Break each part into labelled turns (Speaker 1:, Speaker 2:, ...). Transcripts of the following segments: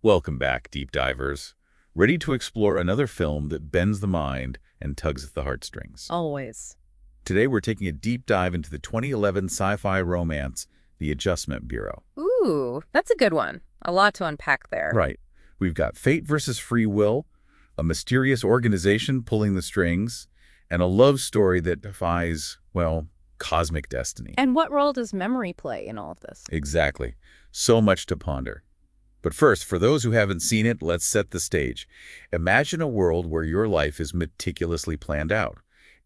Speaker 1: Welcome back, deep divers. Ready to explore another film that bends the mind and tugs at the heartstrings.
Speaker 2: Always.
Speaker 1: Today we're taking a deep dive into the 2011 sci-fi romance, The Adjustment Bureau.
Speaker 2: Ooh, that's a good one. A lot to unpack there.
Speaker 1: Right. We've got fate versus free will, a mysterious organization pulling the strings, and a love story that defies, well, cosmic destiny.
Speaker 2: And what role does memory play in all of this?
Speaker 1: Exactly. So much to ponder. But first, for those who haven't seen it, let's set the stage. Imagine a world where your life is meticulously planned out,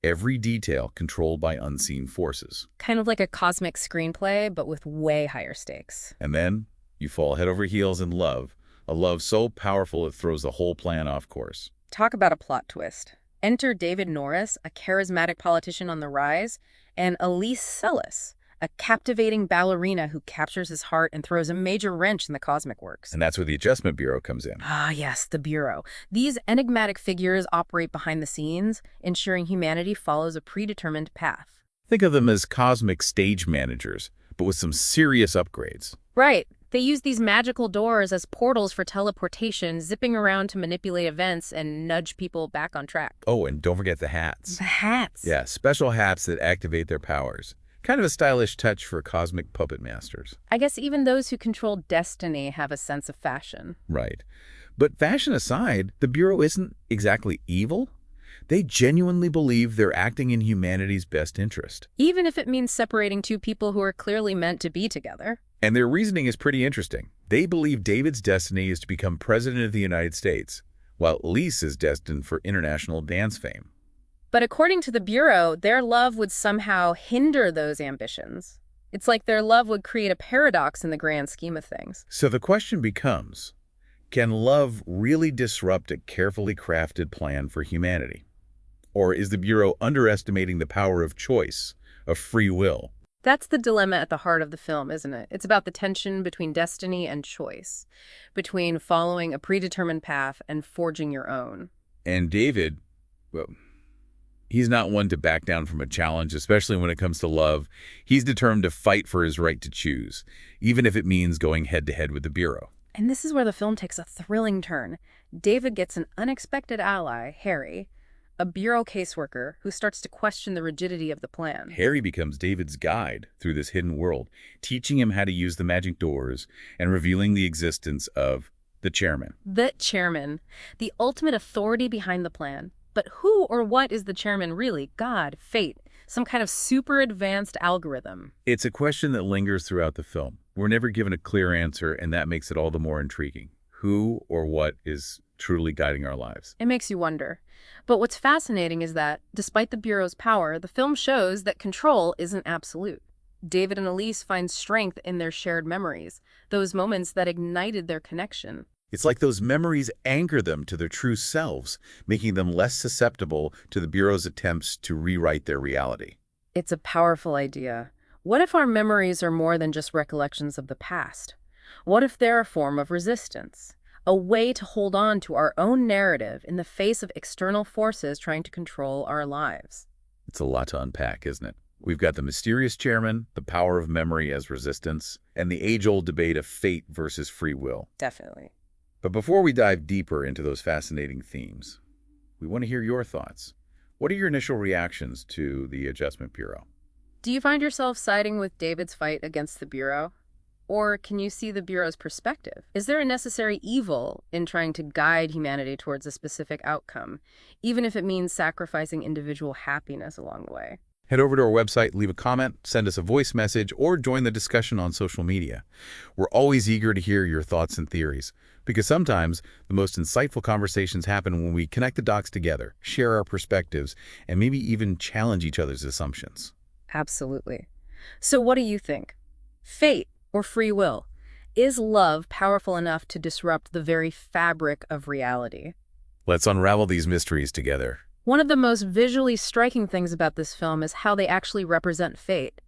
Speaker 1: every detail controlled by unseen forces.
Speaker 2: Kind of like a cosmic screenplay, but with way higher stakes.
Speaker 1: And then you fall head over heels in love, a love so powerful it throws the whole plan off course.
Speaker 2: Talk about a plot twist. Enter David Norris, a charismatic politician on the rise, and Elise Sellis, a captivating ballerina who captures his heart and throws a major wrench in the cosmic works.
Speaker 1: And that's where the Adjustment Bureau comes in.
Speaker 2: Ah, yes, the Bureau. These enigmatic figures operate behind the scenes, ensuring humanity follows a predetermined path.
Speaker 1: Think of them as cosmic stage managers, but with some serious upgrades.
Speaker 2: Right. They use these magical doors as portals for teleportation, zipping around to manipulate events and nudge people back on track.
Speaker 1: Oh, and don't forget the hats.
Speaker 2: The hats.
Speaker 1: Yeah, special hats that activate their powers. Kind of a stylish touch for cosmic puppet masters.
Speaker 2: I guess even those who control destiny have a sense of fashion.
Speaker 1: Right. But fashion aside, the Bureau isn't exactly evil. They genuinely believe they're acting in humanity's best interest.
Speaker 2: Even if it means separating two people who are clearly meant to be together.
Speaker 1: And their reasoning is pretty interesting. They believe David's destiny is to become president of the United States, while Elise is destined for international dance fame.
Speaker 2: But according to the Bureau, their love would somehow hinder those ambitions. It's like their love would create a paradox in the grand scheme of things.
Speaker 1: So the question becomes, can love really disrupt a carefully crafted plan for humanity? Or is the Bureau underestimating the power of choice, of free will?
Speaker 2: That's the dilemma at the heart of the film, isn't it? It's about the tension between destiny and choice, between following a predetermined path and forging your own.
Speaker 1: And David, well, he's not one to back down from a challenge, especially when it comes to love. He's determined to fight for his right to choose, even if it means going head-to-head with the Bureau.
Speaker 2: And this is where the film takes a thrilling turn. David gets an unexpected ally, Harry, a Bureau caseworker who starts to question the rigidity of the plan.
Speaker 1: Harry becomes David's guide through this hidden world, teaching him how to use the magic doors and revealing the existence of the chairman.
Speaker 2: The chairman, the ultimate authority behind the plan. But who or what is the chairman really? God, fate, some kind of super advanced algorithm?
Speaker 1: It's a question that lingers throughout the film. We're never given a clear answer, and that makes it all the more intriguing. Who or what is truly guiding our lives?
Speaker 2: It makes you wonder. But what's fascinating is that, despite the Bureau's power, the film shows that control isn't absolute. David and Elise find strength in their shared memories, those moments that ignited their connection.
Speaker 1: It's like those memories anchor them to their true selves, making them less susceptible to the Bureau's attempts to rewrite their reality.
Speaker 2: It's a powerful idea. What if our memories are more than just recollections of the past? What if they're a form of resistance? A way to hold on to our own narrative in the face of external forces trying to control our lives.
Speaker 1: It's a lot to unpack, isn't it? We've got the mysterious chairman, the power of memory as resistance, and the age-old debate of fate versus free will.
Speaker 2: Definitely.
Speaker 1: But before we dive deeper into those fascinating themes, we want to hear your thoughts. What are your initial reactions to the Adjustment Bureau?
Speaker 2: Do you find yourself siding with David's fight against the Bureau? Or can you see the Bureau's perspective? Is there a necessary evil in trying to guide humanity towards a specific outcome, even if it means sacrificing individual happiness along the way?
Speaker 1: Head over to our website, leave a comment, send us a voice message, or join the discussion on social media. We're always eager to hear your thoughts and theories, because sometimes the most insightful conversations happen when we connect the dots together, share our perspectives, and maybe even challenge each other's assumptions.
Speaker 2: Absolutely. So what do you think? Fate or free will? Is love powerful enough to disrupt the very fabric of reality?
Speaker 1: Let's unravel these mysteries together.
Speaker 2: One of the most visually striking things about this film is how they actually represent fate.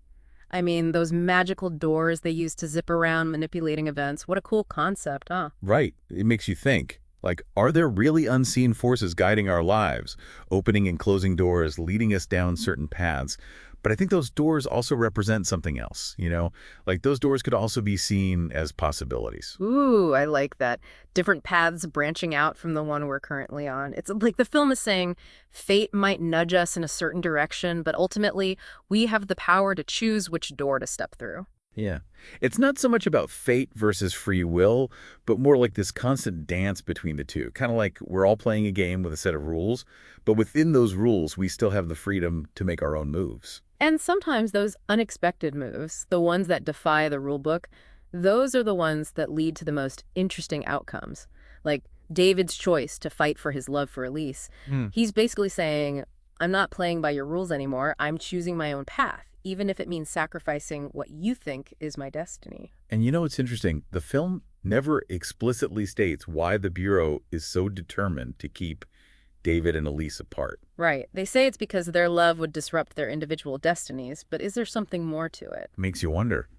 Speaker 2: I mean, those magical doors they use to zip around manipulating events. What a cool concept, huh?
Speaker 1: Right. It makes you think. Like, are there really unseen forces guiding our lives, opening and closing doors, leading us down certain paths? But I think those doors also represent something else, you know? Like, those doors could also be seen as possibilities.
Speaker 2: Ooh, I like that. Different paths branching out from the one we're currently on. It's like the film is saying fate might nudge us in a certain direction, but ultimately we have the power to choose which door to step through.
Speaker 1: Yeah. It's not so much about fate versus free will, but more like this constant dance between the two. Kind of like we're all playing a game with a set of rules, but within those rules, we still have the freedom to make our own moves.
Speaker 2: And sometimes those unexpected moves, the ones that defy the rule book, those are the ones that lead to the most interesting outcomes. Like David's choice to fight for his love for Elise.
Speaker 1: Hmm.
Speaker 2: He's basically saying, I'm not playing by your rules anymore. I'm choosing my own path, even if it means sacrificing what you think is my destiny.
Speaker 1: And you know what's interesting? The film never explicitly states why the Bureau is so determined to keep David and Elise apart.
Speaker 2: Right. They say it's because their love would disrupt their individual destinies, but is there something more to it?
Speaker 1: Makes you wonder.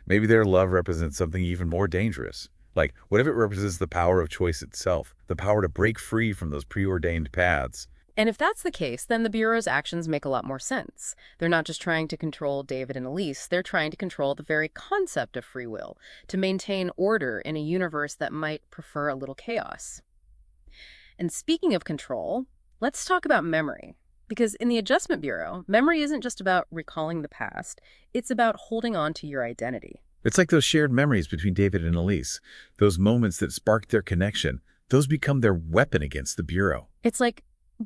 Speaker 1: Maybe their love represents something even more dangerous. Like, what if it represents the power of choice itself, the power to break free from those preordained paths?
Speaker 2: And if that's the case, then the Bureau's actions make a lot more sense. They're not just trying to control David and Elise, they're trying to control the very concept of free will, to maintain order in a universe that might prefer a little chaos. And speaking of control, let's talk about memory. Because in the Adjustment Bureau, memory isn't just about recalling the past, it's about holding on to your identity.
Speaker 1: It's like those shared memories between David and Elise, those moments that sparked their connection. Those become their weapon against the Bureau.
Speaker 2: It's like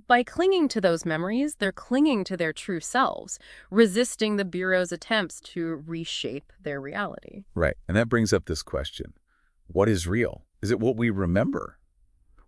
Speaker 2: by clinging to those memories, they're clinging to their true selves, resisting the Bureau's attempts to reshape their reality.
Speaker 1: Right. And that brings up this question. What is real? Is it what we remember?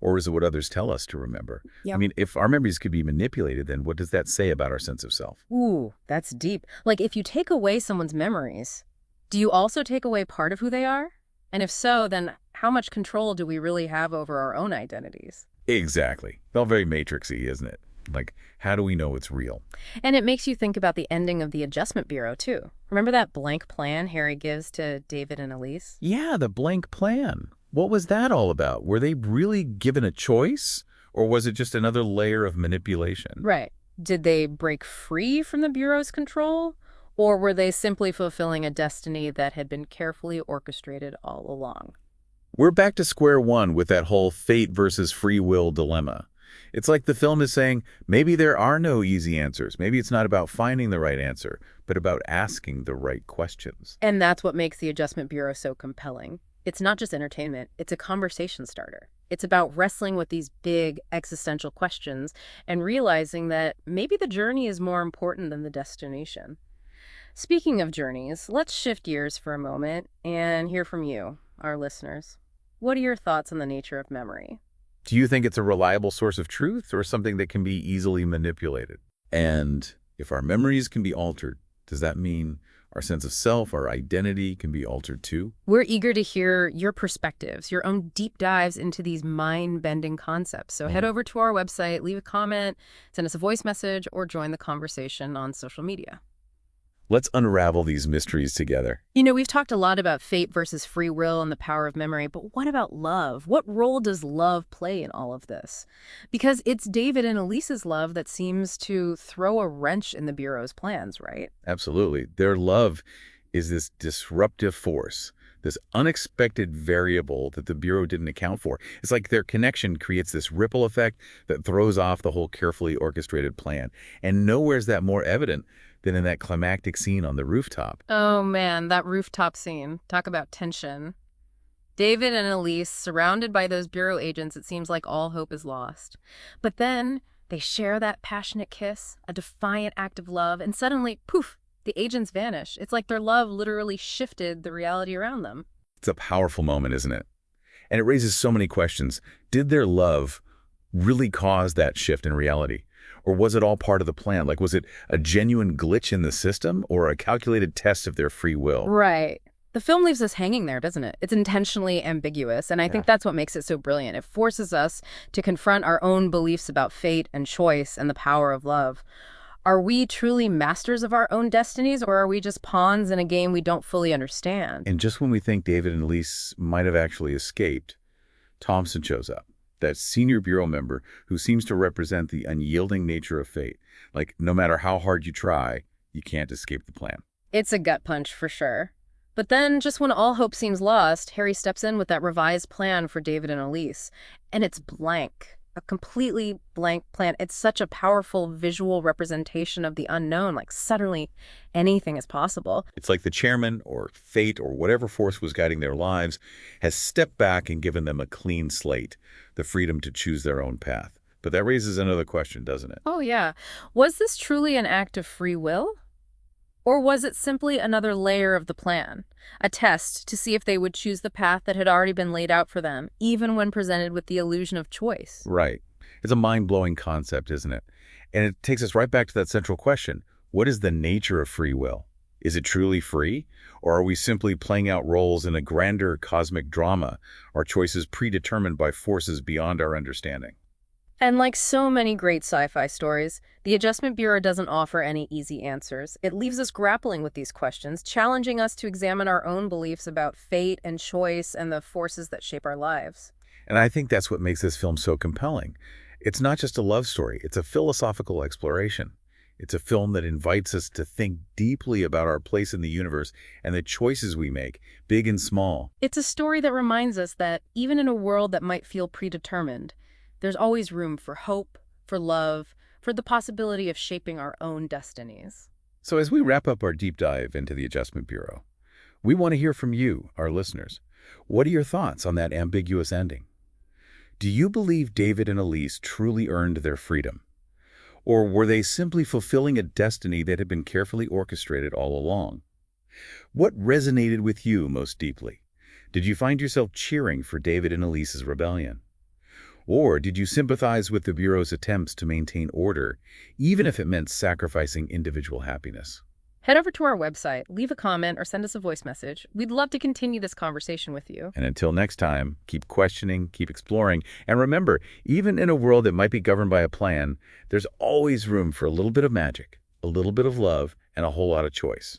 Speaker 1: Or is it what others tell us to remember?
Speaker 2: Yep.
Speaker 1: I mean, if our memories could be manipulated, then what does that say about our sense of self?
Speaker 2: Ooh, that's deep. Like if you take away someone's memories, do you also take away part of who they are? And if so, then how much control do we really have over our own identities?
Speaker 1: Exactly. All very matrixy, isn't it? Like, how do we know it's real?
Speaker 2: And it makes you think about the ending of the Adjustment Bureau, too. Remember that blank plan Harry gives to David and Elise?
Speaker 1: Yeah, the blank plan. What was that all about? Were they really given a choice? Or was it just another layer of manipulation?
Speaker 2: Right. Did they break free from the Bureau's control? Or were they simply fulfilling a destiny that had been carefully orchestrated all along?
Speaker 1: We're back to square one with that whole fate versus free will dilemma. It's like the film is saying, maybe there are no easy answers. Maybe it's not about finding the right answer, but about asking the right questions.
Speaker 2: And that's what makes the Adjustment Bureau so compelling. It's not just entertainment, it's a conversation starter. It's about wrestling with these big existential questions and realizing that maybe the journey is more important than the destination. Speaking of journeys, let's shift gears for a moment and hear from you, our listeners. What are your thoughts on the nature of memory?
Speaker 1: Do you think it's a reliable source of truth or something that can be easily manipulated? And if our memories can be altered, does that mean our sense of self, our identity can be altered too?
Speaker 2: We're eager to hear your perspectives, your own deep dives into these mind-bending concepts. So head over to our website, leave a comment, send us a voice message, or join the conversation on social media.
Speaker 1: Let's unravel these mysteries together.
Speaker 2: You know, we've talked a lot about fate versus free will and the power of memory, but what about love? What role does love play in all of this? Because it's David and Elise's love that seems to throw a wrench in the Bureau's plans, right?
Speaker 1: Absolutely. Their love is this disruptive force, this unexpected variable that the Bureau didn't account for. It's like their connection creates this ripple effect that throws off the whole carefully orchestrated plan. And nowhere's that more evident than in that climactic scene on the rooftop.
Speaker 2: Oh man, that rooftop scene. Talk about tension. David and Elise, surrounded by those Bureau agents, it seems like all hope is lost. But then they share that passionate kiss, a defiant act of love, and suddenly, poof, the agents vanish. It's like their love literally shifted the reality around them.
Speaker 1: It's a powerful moment, isn't it? And it raises so many questions. Did their love really cause that shift in reality? Or was it all part of the plan? Like, was it a genuine glitch in the system or a calculated test of their free will?
Speaker 2: Right. The film leaves us hanging there, doesn't it? It's intentionally ambiguous, and I think that's what makes it so brilliant. It forces us to confront our own beliefs about fate and choice and the power of love. Are we truly masters of our own destinies, or are we just pawns in a game we don't fully understand?
Speaker 1: And just when we think David and Elise might have actually escaped, Thompson shows up. That senior bureau member who seems to represent the unyielding nature of fate. Like, no matter how hard you try, you can't escape the plan.
Speaker 2: It's a gut punch for sure. But then, just when all hope seems lost, Harry steps in with that revised plan for David and Elise. And it's blank. A completely blank plan. It's such a powerful visual representation of the unknown. Like, suddenly, anything is possible.
Speaker 1: It's like the chairman or fate or whatever force was guiding their lives has stepped back and given them a clean slate, the freedom to choose their own path. But that raises another question, doesn't it?
Speaker 2: Oh, yeah. Was this truly an act of free will? Or was it simply another layer of the plan? A test to see if they would choose the path that had already been laid out for them, even when presented with the illusion of choice?
Speaker 1: Right. It's a mind-blowing concept, isn't it? And it takes us right back to that central question. What is the nature of free will? Is it truly free? Or are we simply playing out roles in a grander cosmic drama, our choices predetermined by forces beyond our understanding?
Speaker 2: And like so many great sci-fi stories, the Adjustment Bureau doesn't offer any easy answers. It leaves us grappling with these questions, challenging us to examine our own beliefs about fate and choice and the forces that shape our lives.
Speaker 1: And I think that's what makes this film so compelling. It's not just a love story, it's a philosophical exploration. It's a film that invites us to think deeply about our place in the universe and the choices we make, big and small.
Speaker 2: It's a story that reminds us that even in a world that might feel predetermined, there's always room for hope, for love, for the possibility of shaping our own destinies.
Speaker 1: So as we wrap up our deep dive into the Adjustment Bureau, we want to hear from you, our listeners. What are your thoughts on that ambiguous ending? Do you believe David and Elise truly earned their freedom? Or were they simply fulfilling a destiny that had been carefully orchestrated all along? What resonated with you most deeply? Did you find yourself cheering for David and Elise's rebellion? Or did you sympathize with the Bureau's attempts to maintain order, even if it meant sacrificing individual happiness?
Speaker 2: Head over to our website, leave a comment, or send us a voice message. We'd love to continue this conversation with you.
Speaker 1: And until next time, keep questioning, keep exploring, and remember, even in a world that might be governed by a plan, there's always room for a little bit of magic, a little bit of love, and a whole lot of choice.